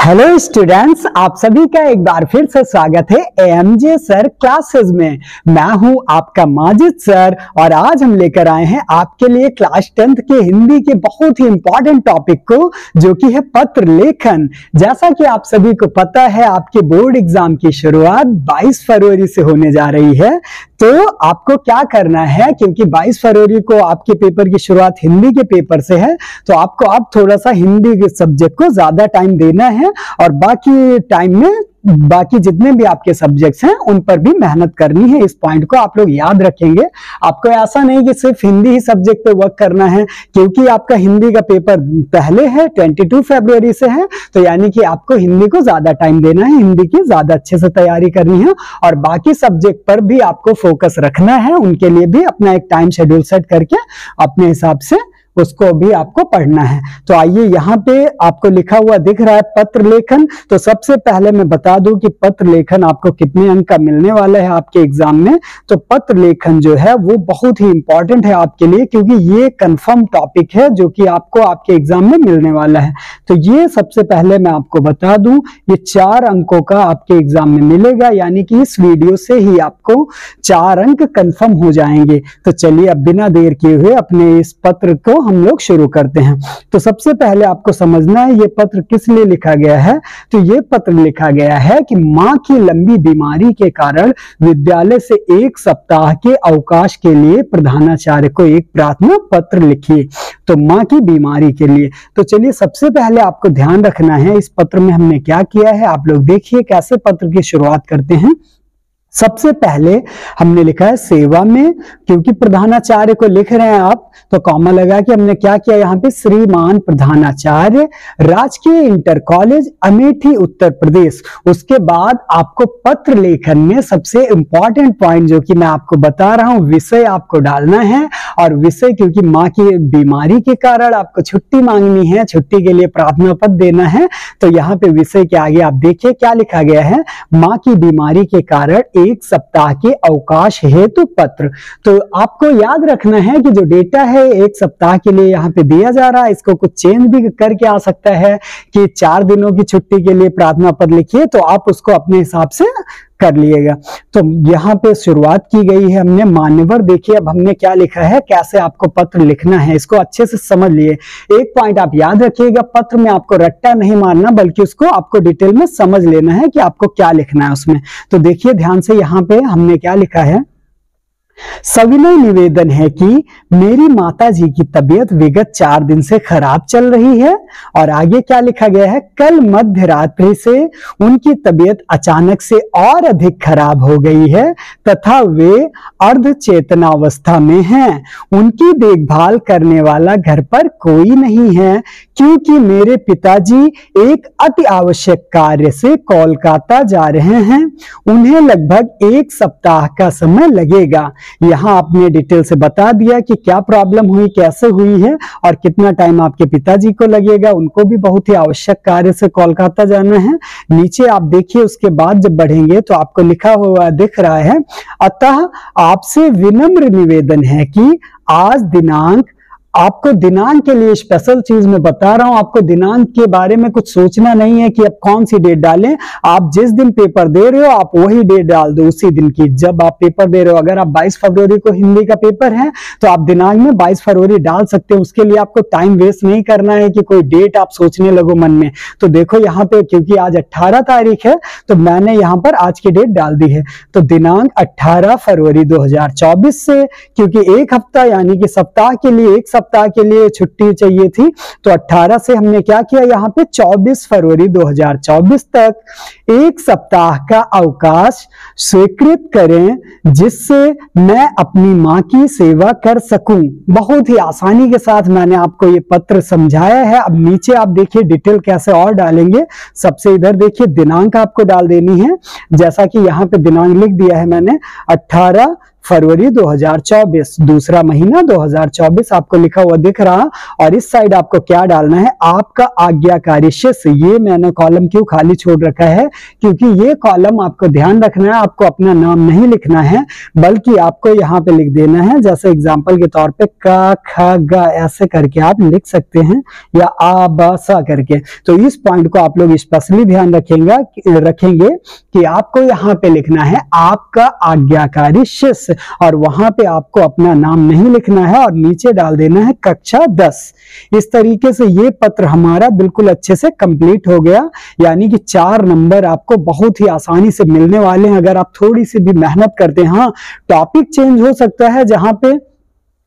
Hello students, आप सभी का एक बार फिर से स्वागत है एएमजे सर क्लासेस में। मैं हूं आपका माजिद सर और आज हम लेकर आए हैं आपके लिए क्लास 10th के हिंदी के बहुत ही इंपॉर्टेंट टॉपिक को, जो कि है पत्र लेखन। जैसा कि आप सभी को पता है, आपके बोर्ड एग्जाम की शुरुआत 22 फरवरी से होने जा रही है। तो आपको क्या करना है, क्योंकि 22 फरवरी को आपके पेपर की शुरुआत हिंदी के पेपर से है, तो आपको अब थोड़ा सा हिंदी के सब्जेक्ट को ज्यादा टाइम देना है और बाकी टाइम में बाकी जितने भी आपके सब्जेक्ट्स हैं उन पर भी मेहनत करनी है। इस पॉइंट को आप लोग याद रखेंगे। आपको ऐसा नहीं कि सिर्फ हिंदी ही सब्जेक्ट पे वर्क करना है, क्योंकि आपका हिंदी का पेपर पहले है 22 फरवरी से है, तो यानी कि आपको हिंदी को ज्यादा टाइम देना है, हिंदी की ज्यादा अच्छे से तैयारी करनी है और बाकी सब्जेक्ट पर भी आपको फोकस रखना है। उनके लिए भी अपना एक टाइम शेड्यूल सेट करके अपने हिसाब से उसको भी आपको पढ़ना है। तो आइए, यहाँ पे आपको लिखा हुआ दिख रहा है पत्र लेखन। तो सबसे पहले मैं बता दूं कि पत्र लेखन आपको कितने अंक का मिलने वाला है आपके एग्जाम में। तो पत्र लेखन जो है वो बहुत ही इंपॉर्टेंट है आपके लिए, क्योंकि ये कंफर्म टॉपिक है जो कि आपको आपके एग्जाम में मिलने वाला है। तो ये सबसे पहले मैं आपको बता दूं, ये 4 अंकों का आपके एग्जाम में मिलेगा, यानी कि इस वीडियो से ही आपको 4 अंक कंफर्म हो जाएंगे। तो चलिए अब बिना देर किए हुए अपने इस पत्र को हम लोग शुरू करते हैं। तो सबसे पहले आपको समझना है ये पत्र किस लिए लिखा गया है। तो ये पत्र लिखा गया है कि मां की लंबी बीमारी के कारण विद्यालय से 1 सप्ताह के अवकाश के लिए प्रधानाचार्य को एक प्रार्थना पत्र लिखिए। तो मां की बीमारी के लिए। तो चलिए, सबसे पहले आपको ध्यान रखना है इस पत्र में हमने क्या किया है। आप लोग देखिए कैसे पत्र की शुरुआत करते हैं। सबसे पहले हमने लिखा है सेवा में, क्योंकि प्रधानाचार्य को लिख रहे हैं आप, तो कॉमा लगा कि हमने क्या किया यहाँ पे, श्रीमान प्रधानाचार्य, राजकीय इंटर कॉलेज अमेठी उत्तर प्रदेश। उसके बाद आपको पत्र लेखन में सबसे इंपॉर्टेंट पॉइंट जो कि मैं आपको बता रहा हूं, विषय आपको डालना है। और विषय, क्योंकि मां की बीमारी के कारण आपको छुट्टी मांगनी है, छुट्टी के लिए प्रार्थना पत्र देना है। तो यहाँ पे विषय के आगे आप देखिए क्या लिखा गया है, मां की बीमारी के कारण 1 सप्ताह के अवकाश हेतु पत्र। तो आपको याद रखना है कि जो डेटा है 1 सप्ताह के लिए यहाँ पे दिया जा रहा है, इसको कुछ चेंज भी करके आ सकता है कि 4 दिनों की छुट्टी के लिए प्रार्थना पत्र लिखिए, तो आप उसको अपने हिसाब से कर लिएगा। तो यहाँ पे शुरुआत की गई है हमने मान्यवर। देखिए अब हमने क्या लिखा है, कैसे आपको पत्र लिखना है, इसको अच्छे से समझ लिए। एक पॉइंट आप याद रखिएगा, पत्र में आपको रट्टा नहीं मारना, बल्कि उसको आपको डिटेल में समझ लेना है कि आपको क्या लिखना है उसमें। तो देखिए ध्यान से, यहाँ पे हमने क्या लिखा है, सविनय निवेदन है कि मेरी माताजी की तबीयत विगत 4 दिन से खराब चल रही है। और आगे क्या लिखा गया है, कल मध्य रात्रि से उनकी तबीयत अचानक से और अधिक खराब हो गई है तथा वे अर्ध चेतनावस्था में हैं। उनकी देखभाल करने वाला घर पर कोई नहीं है, क्योंकि मेरे पिताजी एक अति आवश्यक कार्य से कोलकाता जा रहे हैं। उन्हें लगभग 1 सप्ताह का समय लगेगा। यहां आपने डिटेल से बता दिया कि क्या प्रॉब्लम हुई, कैसे हुई है और कितना टाइम आपके पिताजी को लगेगा। उनको भी बहुत ही आवश्यक कार्य से कोलकाता जाना है। नीचे आप देखिए, उसके बाद जब बढ़ेंगे तो आपको लिखा हुआ दिख रहा है, अतः आपसे विनम्र निवेदन है कि आज दिनांक, आपको दिनांक के लिए स्पेशल चीज मैं बता रहा हूं, आपको दिनांक के बारे में कुछ सोचना नहीं है कि अब कौन सी डेट डालें। आप जिस दिन पेपर दे रहे हो आप वही डेट डाल दो, उसी दिन की जब आप पेपर दे रहे हो। अगर आप 22 फरवरी को हिंदी का पेपर है तो आप दिनांक में 22 फरवरी डाल सकते हो। उसके लिए आपको टाइम वेस्ट नहीं करना है कि कोई डेट आप सोचने लगो मन में। तो देखो यहाँ पे, क्योंकि आज 18 तारीख है तो मैंने यहाँ पर आज की डेट डाल दी है। तो दिनांक 18 फरवरी 2024 से, क्योंकि 1 हफ्ता यानी कि सप्ताह के लिए, 1 सप्ताह के लिए छुट्टी चाहिए थी, तो 18 से हमने क्या किया, यहाँ पे 24 फरवरी 2024 तक 1 सप्ताह का अवकाश स्वीकृत करें, जिससे मैं अपनी मां की सेवा कर सकूं। बहुत ही आसानी के साथ मैंने आपको ये पत्र समझाया है। अब नीचे आप देखिए डिटेल कैसे और डालेंगे। सबसे इधर देखिए दिनांक आपको डाल देनी है, जैसा कि यहाँ पे दिनांक लिख दिया है मैंने, 18 फरवरी 2024, दूसरा महीना 2024 आपको लिखा हुआ दिख रहा। और इस साइड आपको क्या डालना है, आपका आज्ञाकारी शिष्य। ये मैंने कॉलम क्यों खाली छोड़ रखा है, क्योंकि ये कॉलम आपको ध्यान रखना है, आपको अपना नाम नहीं लिखना है, बल्कि आपको यहाँ पे लिख देना है। जैसे एग्जाम्पल के तौर पे क ख ग ऐसे करके आप लिख सकते हैं, या आ ब स करके। तो इस पॉइंट को आप लोग स्पेशली ध्यान रखेंगे कि आपको यहाँ पे लिखना है आपका आज्ञाकारी शिष्य, और वहां पे आपको अपना नाम नहीं लिखना है, और नीचे डाल देना है कक्षा 10। इस तरीके से ये पत्र हमारा बिल्कुल अच्छे से कंप्लीट हो गया। यानी कि 4 नंबर आपको बहुत ही आसानी से मिलने वाले हैं अगर आप थोड़ी सी भी मेहनत करते हैं। हाँ, टॉपिक चेंज हो सकता है, जहां पे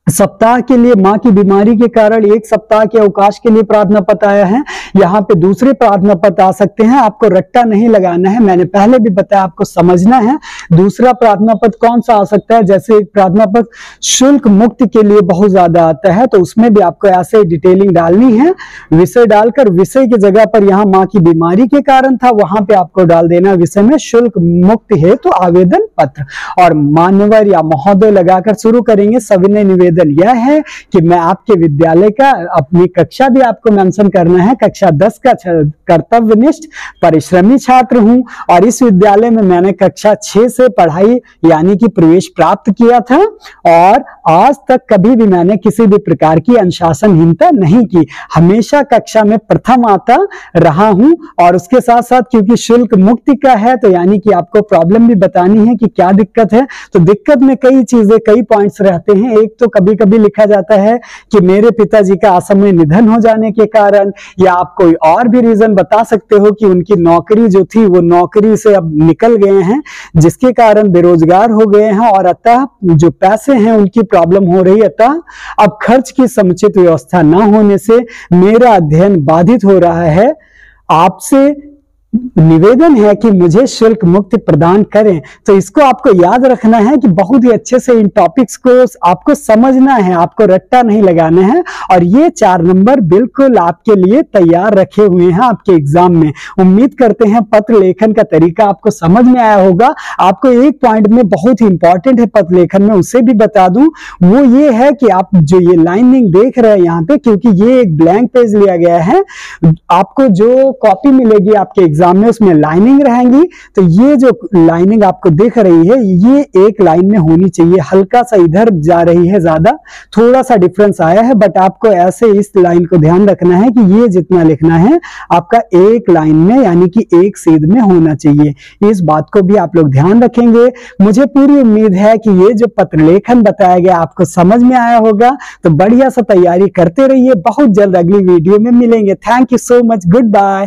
सप्ताह के लिए मां की बीमारी के कारण 1 सप्ताह के अवकाश के लिए प्रार्थना पत्र आया है, यहाँ पे दूसरे प्रार्थना पत्र आ सकते हैं। आपको रट्टा नहीं लगाना है, मैंने पहले भी बताया, आपको समझना है दूसरा प्रार्थना पत्र कौन सा आ सकता है। जैसे एक प्रार्थना पत्र शुल्क मुक्त के लिए बहुत ज्यादा आता है, तो उसमें भी आपको ऐसे डिटेलिंग डालनी है। विषय डालकर विषय की जगह पर यहाँ मां की बीमारी के कारण था, वहां पे आपको डाल देना विषय में शुल्क मुक्त हेतु आवेदन पत्र, और मान्यवर या महोदय लगाकर शुरू करेंगे। सविनय निवेदन यह है कि मैं आपके विद्यालय का, अपनी कक्षा भी आपको मेंशन करना है, कक्षा 10 का कर्तव्यनिष्ठ परिश्रमी छात्र हूं, और इस विद्यालय में मैंने कक्षा 6 से पढ़ाई यानी कि प्रवेश प्राप्त किया था, और आज तक कभी भी मैंने किसी भी प्रकार की अनुशासनहीनता नहीं की, हमेशा कक्षा में प्रथम आता रहा हूं। और उसके साथ साथ क्योंकि शुल्क मुक्ति का है, तो यानी कि आपको प्रॉब्लम भी बतानी है कि क्या दिक्कत है। तो दिक्कत में कई चीजें, कई पॉइंट्स रहते हैं। एक तो कभी कभी लिखा जाता है कि मेरे पिताजी का असमय निधन हो जाने के कारण, या आप कोई और भी रीजन बता सकते हो कि उनकी नौकरी जो थी वो नौकरी से अब निकल गए हैं, जिसके कारण बेरोजगार हो गए हैं, और अतः जो पैसे हैं उनकी प्रॉब्लम हो रही है। अतः अब खर्च की समुचित व्यवस्था न होने से मेरा अध्ययन बाधित हो रहा है। आपसे निवेदन है कि मुझे शुल्क मुक्ति प्रदान करें। तो इसको आपको याद रखना है कि बहुत ही अच्छे से इन टॉपिक्स को आपको समझना है, आपको रट्टा नहीं लगाना है। और ये 4 नंबर बिल्कुल आपके लिए तैयार रखे हुए हैं आपके एग्जाम में। उम्मीद करते हैं पत्र लेखन का तरीका आपको समझ में आया होगा। आपको एक पॉइंट में बहुत ही इंपॉर्टेंट है पत्र लेखन में, उसे भी बता दूं, वो ये है कि आप जो ये लाइनिंग देख रहे हैं यहाँ पे, क्योंकि ये एक ब्लैंक पेज लिया गया है, आपको जो कॉपी मिलेगी आपके एग्जाम में उसमें लाइनिंग रहेंगी। तो ये जो लाइनिंग आपको दिख रही है, ये एक लाइन में होनी चाहिए। हल्का सा इधर जा रही है, ज्यादा थोड़ा सा डिफरेंस आया है, बट आपको ऐसे इस लाइन को ध्यान रखना है कि ये जितना लिखना है आपका एक लाइन में यानी कि एक सीध में होना चाहिए। इस बात को भी आप लोग ध्यान रखेंगे। मुझे पूरी उम्मीद है कि ये जो पत्र लेखन बताया गया आपको समझ में आया होगा। तो बढ़िया सा तैयारी करते रहिए, बहुत जल्द अगली वीडियो में मिलेंगे। Thank you so much, good bye.